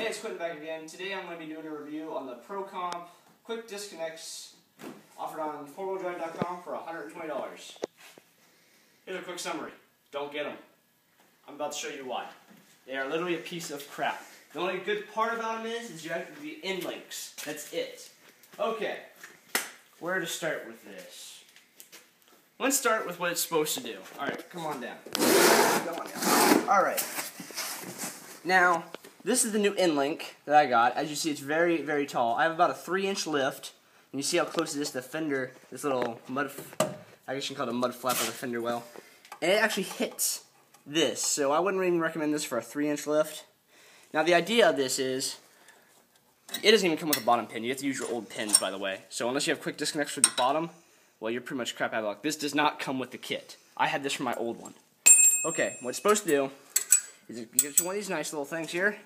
it's Quentin back again. Today I'm going to be doing a review on the Procomp quick disconnects offered on 4wheeldrive.com for $120. Here's a quick summary. Don't get them. I'm about to show you why. They are literally a piece of crap. The only good part about them is you have the end links. That's it. Okay, where to start with this? Let's start with what it's supposed to do. Alright, come on down. Come on down. Alright. Now, this is the new end link that I got. As you see, it's very, very tall. I have about a 3-inch lift. And you see how close it is to the fender, this little mud, I guess you can call it a mud flap of the fender well. And it actually hits this. So I wouldn't even recommend this for a 3-inch lift. Now, the idea of this is, it doesn't even come with a bottom pin. You have to use your old pins, by the way. So unless you have quick disconnects for the bottom, well, you're pretty much crap out of luck. This does not come with the kit. I had this from my old one. Okay, what it's supposed to do is it gives you one of these nice little things here.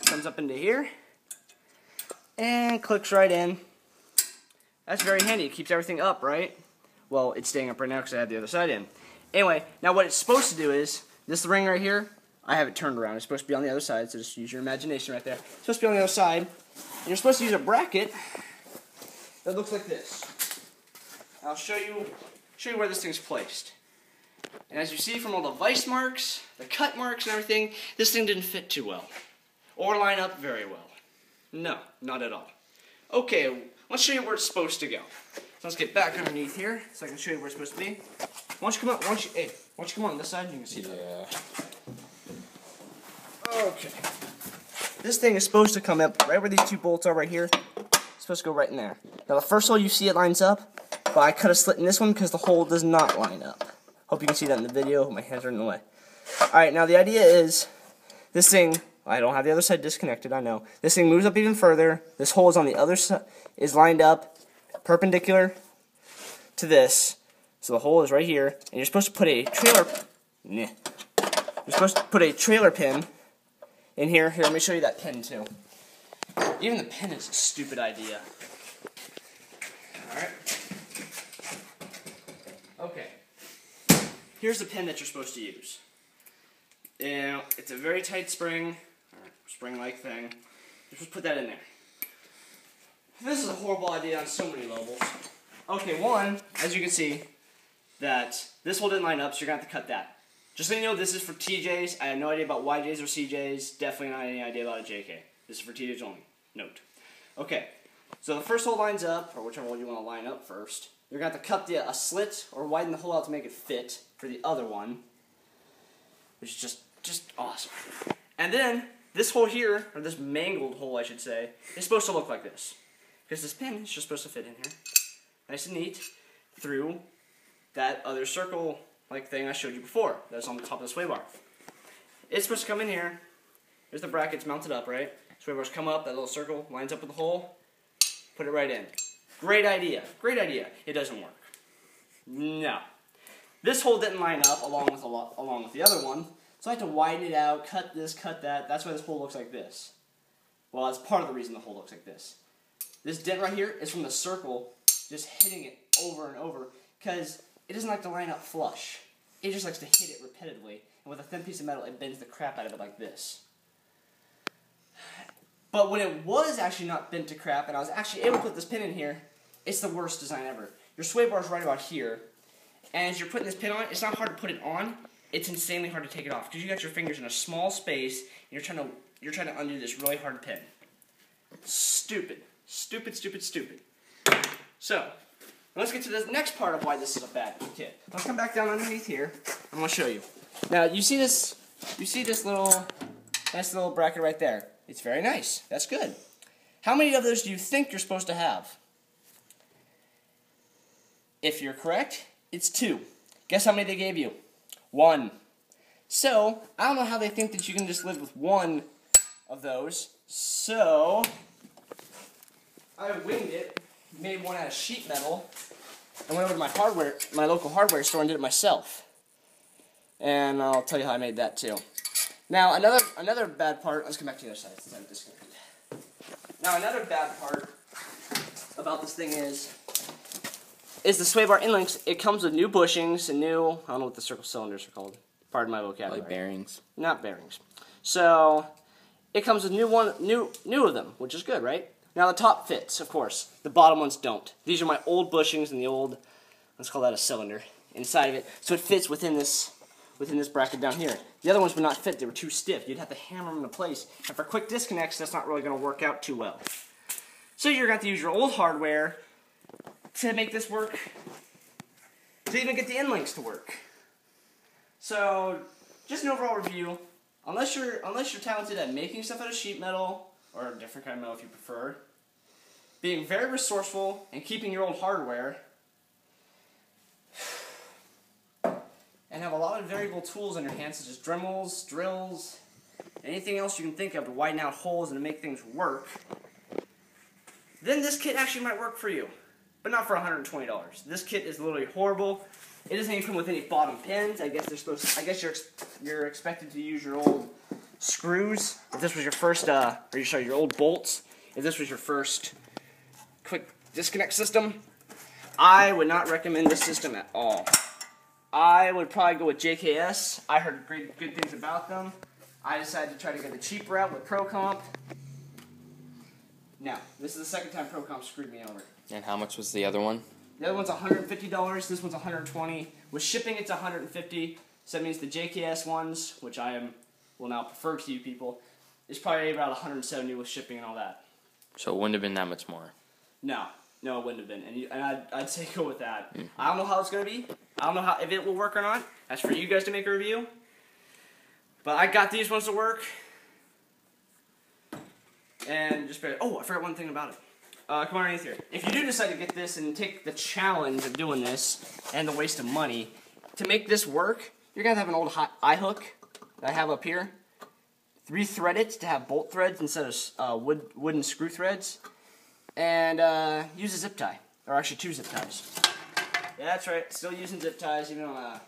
Comes up into here. And clicks right in. That's very handy. It keeps everything up, right? Well, it's staying up right now because I had the other side in. Anyway, now what it's supposed to do is, this ring right here, I have it turned around. It's supposed to be on the other side, so just use your imagination right there. It's supposed to be on the other side. And you're supposed to use a bracket that looks like this. I'll show you where this thing's placed. And as you see from all the vice marks, the cut marks and everything, this thing didn't fit too well. Or line up very well. No, not at all. Okay, let's show you where it's supposed to go. So let's get back underneath here so I can show you where it's supposed to be. Why don't you come up, why don't you come on this side and you can see that. Okay. This thing is supposed to come up right where these two bolts are right here. It's supposed to go right in there. Now the first hole you see it lines up, but I cut a slit in this one because the hole does not line up. Hope you can see that in the video. My hands are in the way. Alright, now the idea is, this thing, I don't have the other side disconnected, I know. This thing moves up even further. This hole is on the other side, is lined up perpendicular to this. So the hole is right here, and you're supposed to put a trailer pin in here. Here, let me show you that pin too. Even the pin is a stupid idea. Alright. Okay. Here's the pin that you're supposed to use. And it's a very tight spring, or spring-like thing. You're supposed to put that in there. This is a horrible idea on so many levels. Okay, one, as you can see, that this hole didn't line up, so you're going to have to cut that. Just so you know, this is for TJs. I have no idea about YJs or CJs. Definitely not any idea about a JK. This is for TJs only. Note. Okay, so the first hole lines up, or whichever one you want to line up first. You're going to have to cut a slit or widen the hole out to make it fit for the other one, which is just awesome. And then, this hole here, or this mangled hole I should say, is supposed to look like this. Because this pin is just supposed to fit in here, nice and neat, through that other circle-like thing I showed you before, that's on the top of the sway bar. It's supposed to come in here. There's the brackets mounted up, right? Sway bars come up, that little circle lines up with the hole, put it right in. Great idea. Great idea. It doesn't work. No. This hole didn't line up along with the other one, so I had to widen it out, cut this, cut that. That's why this hole looks like this. Well, that's part of the reason the hole looks like this. This dent right here is from the circle just hitting it over and over because it doesn't like to line up flush. It just likes to hit it repetitively, and with a thin piece of metal, it bends the crap out of it like this. But when it was actually not bent to crap, and I was actually able to put this pin in here, it's the worst design ever. Your sway bar is right about here, and as you're putting this pin on, it's not hard to put it on. It's insanely hard to take it off because you got your fingers in a small space, and you're trying to undo this really hard pin. Stupid, stupid, stupid, stupid. So let's get to the next part of why this is a bad kit. Let's come back down underneath here. I'm going to show you. Now you see this little nice little bracket right there. It's very nice. That's good. How many of those do you think you're supposed to have? If you're correct, it's 2. Guess how many they gave you? 1. So, I don't know how they think that you can just live with 1 of those. So, I winged it, made one out of sheet metal, and went over to my local hardware store and did it myself. And I'll tell you how I made that too. Now, another bad part, let's come back to the other side since I'm disconnected. Now, another bad part about this thing is the sway bar end links. It comes with new bushings and new, I don't know what the circle cylinders are called. Pardon my vocabulary. Like bearings. Not bearings. So, it comes with new of them, which is good, right? Now the top fits, of course. The bottom ones don't. These are my old bushings and the old, let's call that a cylinder, inside of it. So it fits within this bracket down here. The other ones would not fit. They were too stiff. You'd have to hammer them into place. And for quick disconnects, that's not really going to work out too well. So you're going to have to use your old hardware to make this work, to even get the end links to work. So, just an overall review. Unless you're talented at making stuff out of sheet metal, or a different kind of metal if you prefer, being very resourceful and keeping your old hardware, and have a lot of variable tools in your hands, such as Dremels, drills, anything else you can think of to widen out holes and to make things work, then this kit actually might work for you. But not for $120. This kit is literally horrible. It doesn't even come with any bottom pins. I guess you're expected to use your old screws. If this was your first, your old bolts. If this was your first quick disconnect system, I would not recommend this system at all. I would probably go with JKS. I heard good things about them. I decided to try to go the cheap route with Procomp. Now, this is the second time Procomp screwed me over. And how much was the other one? The other one's $150. This one's $120. With shipping, it's $150. So that means the JKS ones, which will now prefer to you people, is probably about $170 with shipping and all that. So it wouldn't have been that much more. No, it wouldn't have been. And I'd say go with that. Mm-hmm. I don't know how it's gonna be. I don't know if it will work or not. That's for you guys to make a review. But I got these ones to work. And just I forgot one thing about it. Come on underneath here. If you do decide to get this and take the challenge of doing this and the waste of money, to make this work, you're going to have an old eye hook that I have up here. 3-thread it to have bolt threads instead of wooden screw threads. And use a zip tie. Or actually 2 zip ties. Yeah, that's right. Still using zip ties even on a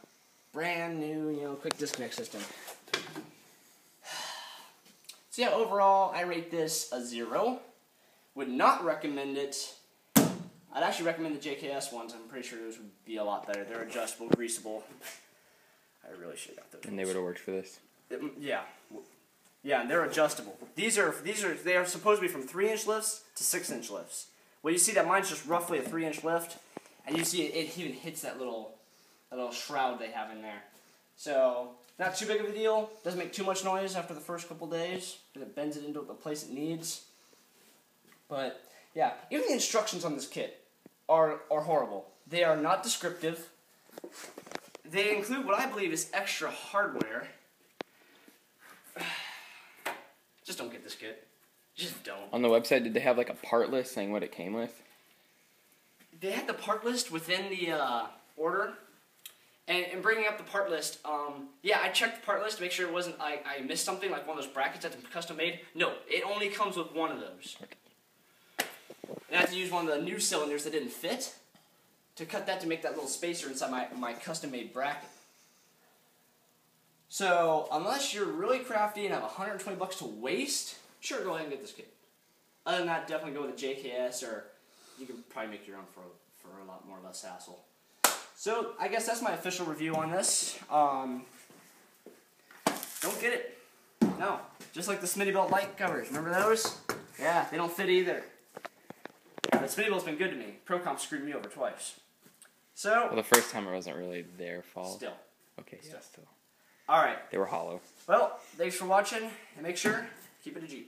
brand new, quick disconnect system. So yeah, overall, I rate this a 0. Would not recommend it. I'd actually recommend the JKS ones. I'm pretty sure those would be a lot better. They're adjustable, greasable. I really should have got those. And they would have worked for this. Yeah, and they're adjustable. They are supposed to be from 3-inch lifts to 6-inch lifts. Well, you see that mine's just roughly a 3-inch lift, and you see it even hits that little shroud they have in there. So not too big of a deal. Doesn't make too much noise after the first couple days because it bends it into the place it needs. But, yeah, even the instructions on this kit are horrible. They are not descriptive. They include what I believe is extra hardware. Just don't get this kit. Just don't. On the website, did they have like a part list saying what it came with? They had the part list within the order. And bringing up the part list, yeah, I checked the part list to make sure it wasn't, I missed something, like one of those brackets that's custom made. No, it only comes with one of those. Okay. And I had to use one of the new cylinders that didn't fit to cut that to make that little spacer inside my custom-made bracket. So, unless you're really crafty and have $120 to waste, sure, go ahead and get this kit. Other than that, definitely go with the JKS, or you can probably make your own for a lot more or less hassle. So, I guess that's my official review on this. Don't get it. No. Just like the Smittybilt light covers. Remember those? Yeah, they don't fit either. But Smittybilt's been good to me. Procomp screwed me over twice. So... Well, the first time it wasn't really their fault. Still. Okay, yeah, still. Alright. They were hollow. Well, thanks for watching, and make sure, keep it a G.